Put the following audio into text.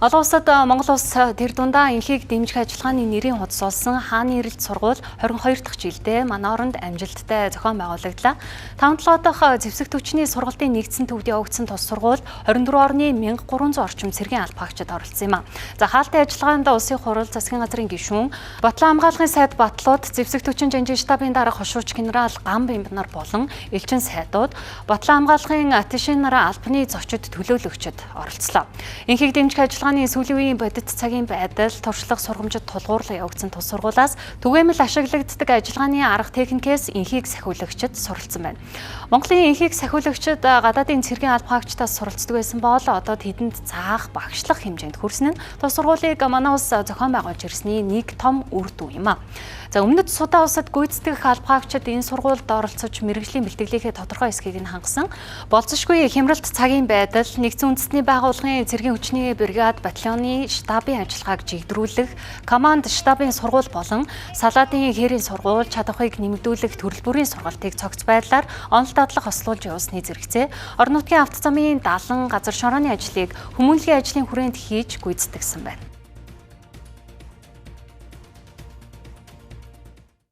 Олон улсад Монгол улс тэр дундаа энхийг дэмжих ажиллагааны нэрийн хуудас болсон хааны эрэлт сургууль 22 дахь жилдээ манай оронд амжилттай зохион байгуулагдлаа. 5-7 дахь зэвсэгт хүчний сургалтын нэгдсэн төвд явагдсан тус сургууль 24 орны 1300 орчим цэргийн албаагчид оролцсон юм а. За хаалтын ажиллагаанд улсын хурал, засгийн газрын гишүүн, Батлан хамгаалахын сайд Батлууд, зэвсэгт хүчин жанжин штабын дарга хошууч генерал Гам Бямбнар болон элчин сайдууд, Батлан хамгаалахын атишин нараа албаны зочид төлөөлөгчд оролцлоо. Энхийг дэмжих ажиллагааны сүүлийн үеийн бодит цагийн байдал, туршлага сургамжид тулгуурлан явагдсан тус сургуулиас түгээмэл ашиглагддаг ажиллагааны арга техникээс энхийг сахиулагчид суралцсан байна. Монголын энхийг сахиулагчид гадаадын цэргийн албаагчдаас суралцдаг байсан бол одоо тэдэнд заах, багшлах хэмжээнд хүрсэн нь тус сургуулийг манай улс зохион байгуулж ирсний нэг том үр дүн юм а. За өмнөд Судан улсад гүйцэтгэх албаагчид энэ сургуульд оролцож мэргэжлийн бэлтгэлийнхээ тодорхой хэсгийг нь хангасан. Болцсошгүй хямралт цагийн байдал, нэгдсэн үндэсний байгууллагын цэргийн хүчний бригад батальоны штабын ажиллагааг жигдрүүлэх, команд штабын сургууль болон салаадын хээрийн сургууль чадварыг нэмэгдүүлэх төрөл бүрийн сургалтыг цогц байдлаар онол дадлах хослуулж явуулсны зэрэгцээ орон нутгийн авто замын далан газар шорооны ажлыг хүмүүнлэгийн ажлын хүрээнд хийж гүйцэтгэсэн байна.